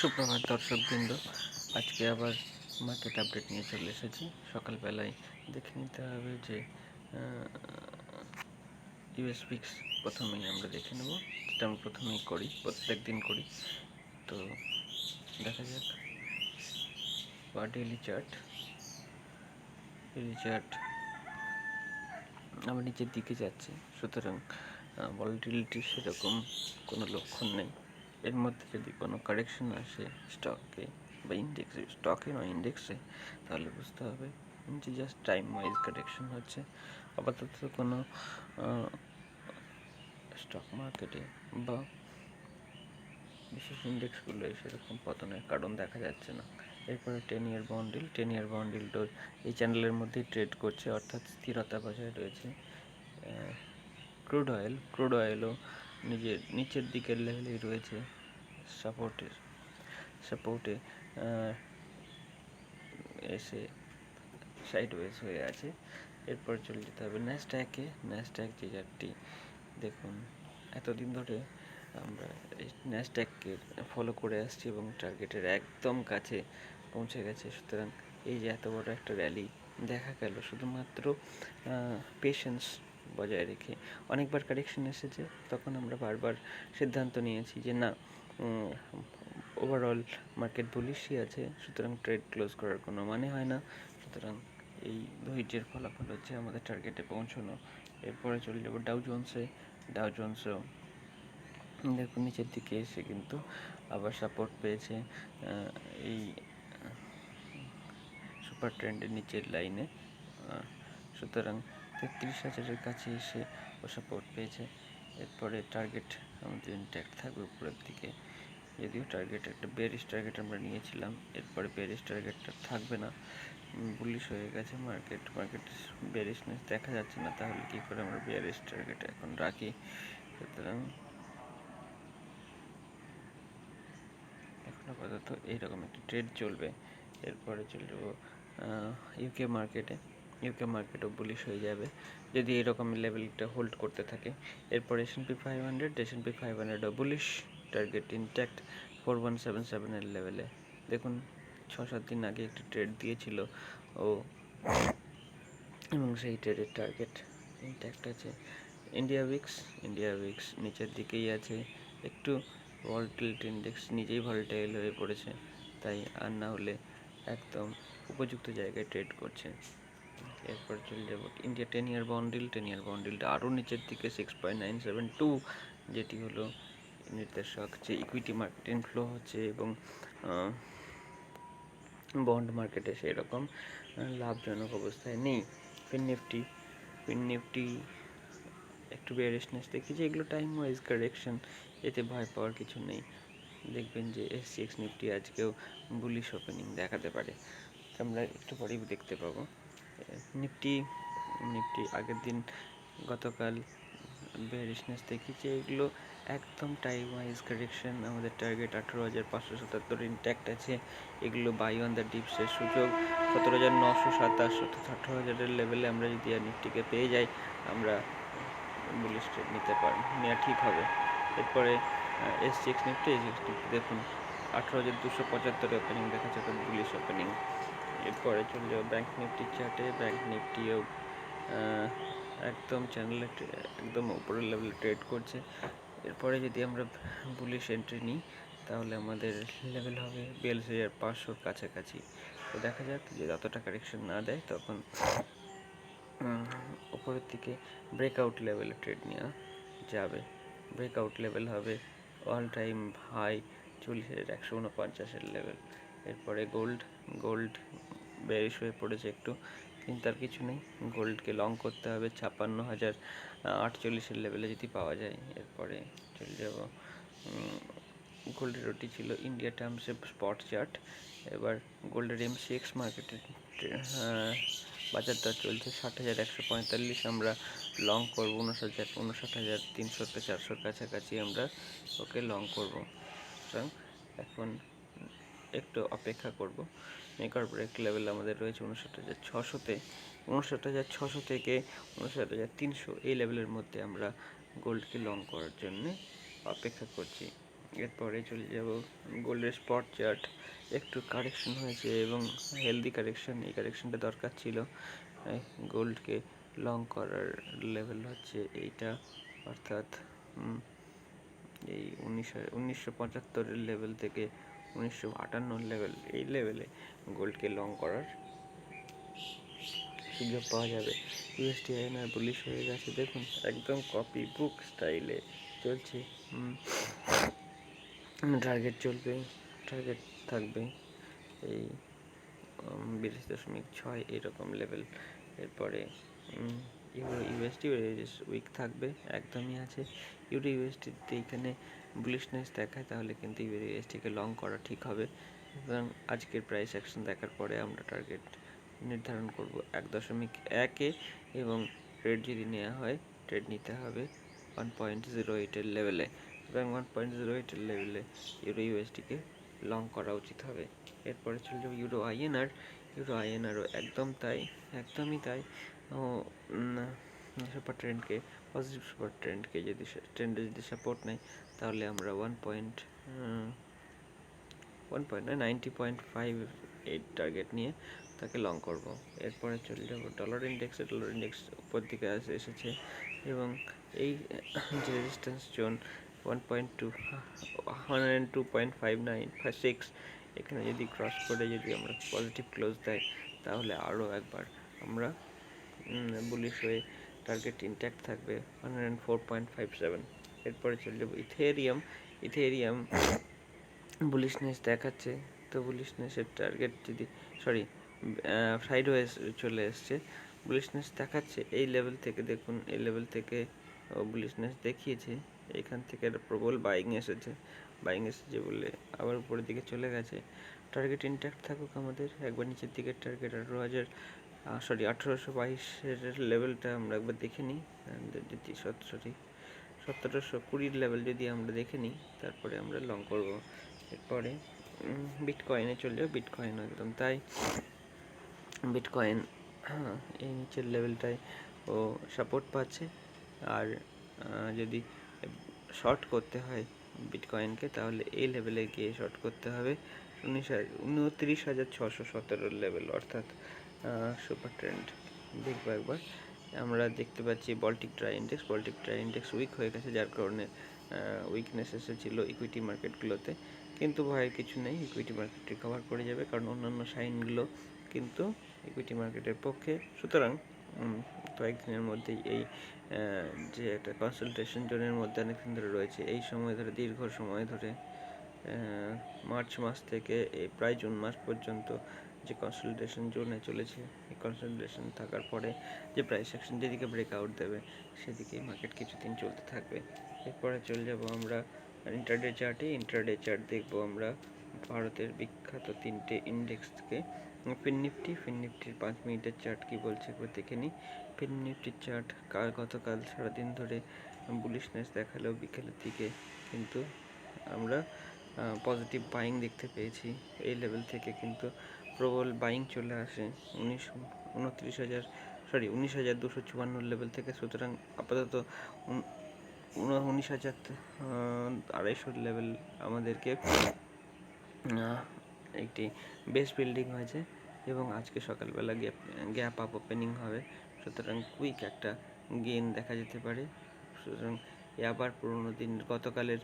সুপ্রভাত দর্শকবৃন্দ, আজকে আবার মার্কেট আপডেট নিয়ে চলে এসেছি। সকালবেলায় দেখে নিতে হবে যে ইউএস পিক্স প্রথমেই আমরা দেখে নেব, যেটা আমরা প্রথমেই করি, প্রত্যেক দিন করি। তো দেখা যাক বা ডেইলি চার্ট আমার নিচের দিকে যাচ্ছে, সুতরাং ভলাটিলিটির সেরকম কোনো লক্ষণ নেই। এর মধ্যে যদি কোনো কারেকশন আসে স্টকে বা ইন্ডেক্সে, তাহলে বুঝতে হবে যে জাস্ট টাইম ওয়াইজ কারেকশন হচ্ছে। আপাতত কোনো স্টক মার্কেটে বা বিশেষ ইন্ডেক্সগুলোয় সেরকম পতনের কারণ দেখা যাচ্ছে না। এরপরে 10 ইয়ার বন্ডিলটা এই চ্যানেলের মধ্যেই ট্রেড করছে, অর্থাৎ স্থিরতা বজায় রয়েছে। ক্রুড অয়েলও নিচের দিকের লেভেলেই রয়েছে, সাপোর্টে এসে সাইডওয়েজ হয়ে আছে। এরপর চলে যেতে হবে ন্যাসড্যাক যে চার্টটি দেখুন, এতদিন ধরে আমরা এই ন্যাসড্যাককে ফলো করে আসছি এবং টার্গেটের একদম কাছে পৌঁছে গেছে। সুতরাং এই যে এত বড় একটা র্যালি দেখা গেল শুধুমাত্র পেশেন্স বজায় রেখে। অনেকবার কারেকশন এসেছে, তখন আমরা বারবার সিদ্ধান্ত নিয়েছি যে না, ওভারঅল মার্কেট বুলিশই আছে, সুতরাং ট্রেড ক্লোজ করার কোনো মানে হয় না। সুতরাং এই ধৈর্যের ফলাফল হচ্ছে আমাদের টার্গেটে পৌঁছানো। এরপরে চলে যাব ডাউ জোন্সেও দেখুন নিচের দিকে এসে কিন্তু আবার সাপোর্ট পেয়েছে এই সুপার ট্রেন্ডের নিচের লাইনে। সুতরাং 33,000-এর কাছে এসে ও সাপোর্ট পেয়েছে। এরপরে টার্গেট আমাদের ইনট্যাক্ট থাকবে উপরের দিকে, যদিও একটা বেয়ারিশ টার্গেট আমরা নিয়েছিলাম। এরপরে বেয়ারিশ টার্গেটটা থাকবে না, বুলিশ হয়ে গেছে মার্কেট বেয়ারিশনেস দেখা যাচ্ছে না, তাহলে কি করে আমরা বেয়ারিশ টার্গেট এখন রাখি। সুতরাং এখন আপাতত এইরকম একটি ট্রেড চলবে। এরপরে চলে যাবো ইউকে মার্কেটও বুলিশ হয়ে যাবে যদি এরকম লেভেলটা হোল্ড করতে থাকে। এরপর S&P 500ও বুলিশ, টার্গেট ইনট্যাক্ট 4177-এর লেভেলে। দেখুন 6-7 দিন আগে একটি ট্রেড দিয়েছিল এবং সেই ট্রেডের টার্গেট ইনট্যাক্ট আছে। ইন্ডিয়া উইক্স নিচের দিকেই আছে, একটু ভলাটিলিটি ইন্ডেক্স নিজেই ভলাটাইল হয়ে পড়েছে, তাই আর না হলে একদম উপযুক্ত জায়গায় ট্রেড করছে। এরপর চলে যাব ইন্ডিয়া 10 ইয়ার বন্ডিলটা আরও নিচের দিকে 6.972, যেটি হলো নির্দেশক যে ইকুইটি মার্কেট ইনফ্লো হচ্ছে এবং বন্ড মার্কেটে সেই রকম লাভজনক অবস্থায় নেই। ফিন নিফটি একটু বেয়ারিশনেস দেখেছি, এগুলো টাইম ওয়াইজ কারেকশন, এতে ভয় পাওয়ার কিছু নেই। দেখবেন যে SGX নিফটি আজকেও বুলিশ ওপেনিং দেখাতে পারে, আমরা একটু পরেই দেখতে পাবো। নিফটি আগের দিন গতকাল বেয়ারিশনেস দেখেছি, এগুলো একদম টাইম ওয়াইজ কারেকশন। আমাদের টার্গেট 18,577 ইনট্যাক্ট আছে। এগুলো বাই অন দ্য ডিপসের সুযোগ। 17,927 অর্থাৎ 18,000-এর লেভেলে আমরা যদি নিফটিকে পেয়ে যাই, আমরা বুলিশ ট্রেড নেওয়া ঠিক হবে। এরপরে SGX নিফটি দেখুন 18,275 ওপেনিং দেখাচ্ছে, তো বুলিশ ওপেনিং। এরপরে চলে যাবো ব্যাঙ্ক নিফটির চার্টে। ব্যাঙ্ক নিফটিও একদম চ্যানেলে একদম উপরের লেভেলে ট্রেড করছে। এরপরে যদি আমরা বুলিশ এন্ট্রি নিই, তাহলে আমাদের লেভেল হবে 42,500-র কাছাকাছি। তো দেখা যাক, যে যতটা কারেকশন না দেয় তখন উপরের দিকে ব্রেকআউট লেভেলে ট্রেড নেওয়া যাবে। ব্রেকআউট লেভেল হবে অল টাইম হাই 40,149-এর লেভেল। এরপরে গোল্ড বেয়ারিশ হয়ে পড়েছে একটু, কিন্তু তার কিছু নেই, গোল্ডকে লং করতে হবে 56,048-এর লেভেলে যদি পাওয়া যায়। এরপরে চলে যাব গোল্ডের ওটি ছিল ইন্ডিয়া টার্মসে স্পট চার্ট। এবার গোল্ডের MCX মার্কেটের বাজার দর চলছে 60,145, আমরা লং করব 59,300-400-র কাছাকাছি আমরা ওকে লং করব। সুতরাং এখন একটু অপেক্ষা করব। মেক অর ব্রেক লেভেল আমাদের রয়েছে 59,600-তে। 59,600 থেকে 59,300 এই লেভেলের মধ্যে আমরা গোল্ডকে লং করার জন্যে অপেক্ষা করছি। এরপরে চলে যাব গোল্ডের স্পট চার্ট। একটু কারেকশন হয়েছে এবং হেলদি কারেকশন, এই কারেকশনটা দরকার ছিল। গোল্ডকে লং করার লেভেল হচ্ছে এইটা, অর্থাৎ এই 1975-এর লেভেল থেকে 1958 লেভেল, এই লেভেলে গোল্ডকে লং করার সুযোগ পাওয়া যাবে। ইউএসডি আইএনআর বুলিশ হয়ে গেছে, দেখুন একদম কপি বুক স্টাইলে চলছে। টার্গেট চলবে, টার্গেট থাকবে এই 82.6 এরকম লেভেল। এরপরে ইউরো ইউএসডি উইক থাকবে, একদমই আছে। ইউরো ইউএসডিতে এইখানে বুলিশনেস দেখায়, তাহলে কিন্তু ইউরো ইউএসডিকে লং করা ঠিক হবে। এবং আজকের প্রাইস অ্যাকশন দেখার পরে আমরা টার্গেট নির্ধারণ করব 1.1-এ, এবং ট্রেড যদি নেওয়া হয় ট্রেড নিতে হবে 1.08-এর লেভেলে, এবং 1.08-এর লেভেলে ইউরো ইউএসডিকে লং করা উচিত হবে। এরপরে চলে যাবে ইউরো আইএনআর। ইউরো আইএনআরও একদমই তাই। সুপার ট্রেন্ডকে, পজিটিভ সুপার ট্রেন্ডকে যদি সাপোর্ট নেয়, তাহলে আমরা 90.58 টার্গেট নিয়ে তাকে লং করব। এরপরে চলে যাব ডলার ইন্ডেক্সে। ডলার ইন্ডেক্স উপর দিকে এসেছে, এবং এই যে রেজিস্ট্যান্স জোন 102.5956, এখানে যদি ক্রস করে যদি আমরা পজিটিভ ক্লোজ দেয়, তাহলে আরও একবার আমরা বুলিশ হয়ে টার্গেট ইনট্যাক্ট থাকবে 104.57। এরপরে চলে যাবো ইথেরিয়াম বুলিশনেস দেখাচ্ছে, তো বুলিশনেসের টার্গেট যদি সাইডওয়েজ চলে এসছে, বুলিশনেস দেখাচ্ছে এই লেভেল থেকে। দেখুন এই লেভেল থেকে বুলিশনেস দেখিয়েছে, এখান থেকে একটা প্রবল বাইং এসেছে বলে আবার উপরের দিকে চলে গেছে। টার্গেট ইনট্যাক্ট থাকুক আমাদের। একবার নিচের দিকের টার্গেট 1822-এর লেভেলটা আমরা একবার দেখে নিই, যদি 1720 লেভেল যদি আমরা দেখে নিই, তারপরে আমরা লং করব। এরপরে বিটকয়েনে চলে যাবে। বিটকয়েন একদম তাই, বিটকয়েন এই নিচের লেভেলটায় ও সাপোর্ট পাচ্ছে। আর যদি শর্ট করতে হয় বিটকয়েনকে, তাহলে এই লেভেলে গিয়ে শর্ট করতে হবে 29,617 লেভেল, অর্থাৎ সুপার ট্রেন্ড দেখবো একবার। আমরা দেখতে পাচ্ছি বল্টিক ড্রাই ইন্ডেক্স উইক হয়ে গেছে, যার কারণে উইকনেস এসেছিলো ইকুইটি মার্কেটগুলোতে। কিন্তু ভয়ের কিছু নেই, ইকুইটি মার্কেট রিকভার করে যাবে, কারণ অন্যান্য সাইনগুলো কিন্তু ইকুইটি মার্কেটের পক্ষে। সুতরাং কয়েকদিনের মধ্যেই এই যে একটা কনসালটেশন জোনের মধ্যে অনেকদিন ধরে রয়েছে, এই সময় ধরে দীর্ঘ সময় ধরে মার্চ মাস থেকে এই প্রায় জুন মাস পর্যন্ত যে কনসালটেশন জোনে চলেছে, এই কনসালটেশন থাকার পরে যে প্রাইস অ্যাকশন যেদিকে ব্রেকআউট দেবে, সেদিকেই মার্কেট কিছুদিন চলতে থাকবে। এরপরে চলে যাব আমরা ইন্ট্রাডে চার্ট দেখবো আমরা ভারতের বিখ্যাত 3টে ইন্ডেক্স থেকে। ফিন নিফটির 5 মিনিটের চার্ট কি বলছে একবার দেখে নিই। ফিন নিফটির চার্ট গতকাল সারাদিন ধরে বুলিশনেস দেখালেও বিকেলের দিকে কিন্তু আমরা পজিটিভ বাইং দেখতে পেয়েছি। এই লেভেল থেকে কিন্তু প্রবল বাইং চলে আসে 19,254 লেভেল থেকে। সুতরাং আপাতত 19,250 লেভেল আমাদেরকে একটি বেস বিল্ডিং হয়েছে, এবং আজকে সকালবেলা গ্যাপ আপ ওপেনিং হবে। সুতরাং কুইক একটা গেইন দেখা যেতে পারে। সুতরাং আবার পুরোনো দিন গতকালের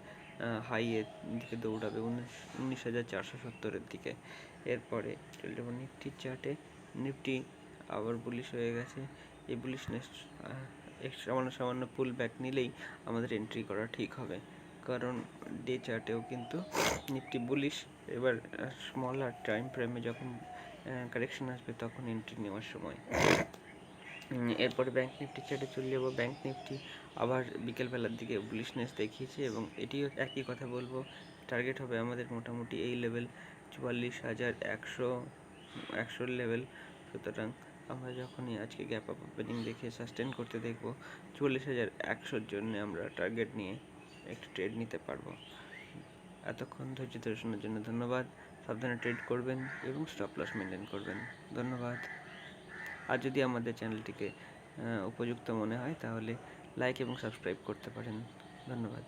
হাইয়ের দিকে দৌড়াবে 19,470-এর দিকে। এরপরে চলে যাবো নিফটির চার্টে। নিফটি আবার বুলিশ হয়ে গেছে। এই বুলিশনেস সামান্য পুল ব্যাক নিলেই আমাদের এন্ট্রি করা ঠিক হবে, কারণ ডে চার্টেও কিন্তু নিফটি বুলিশ। এবার স্মলার টাইম ফ্রেমে যখন কারেকশন আসবে, তখন এন্ট্রি নেওয়ার সময়। এরপরে ব্যাঙ্ক নিফটি চার্টে চলে যাবো। ব্যাঙ্ক নিফটি আবার বিকেলবেলার দিকে বুলিশনেস দেখিয়েছে, এবং এটিও একই কথা বলবো, টার্গেট হবে আমাদের মোটামুটি এই লেভেল 44,100 লেভেল। সুতরাং আমরা যখনই আজকে গ্যাপ আপ ওপেনিং দেখে সাস্টেন করতে দেখবো, 44,100-র জন্য আমরা টার্গেট নিয়ে একটু ট্রেড নিতে পারবো। এতক্ষণ ধৈর্য ধরে শোনার জন্য ধন্যবাদ। সাবধানে ট্রেড করবেন এবং স্টপ লস মেনটেন করবেন। ধন্যবাদ। আর যদি আমাদের চ্যানেলটিকে উপযুক্ত মনে হয়, তাহলে লাইক এবং সাবস্ক্রাইব করতে পারেন। ধন্যবাদ।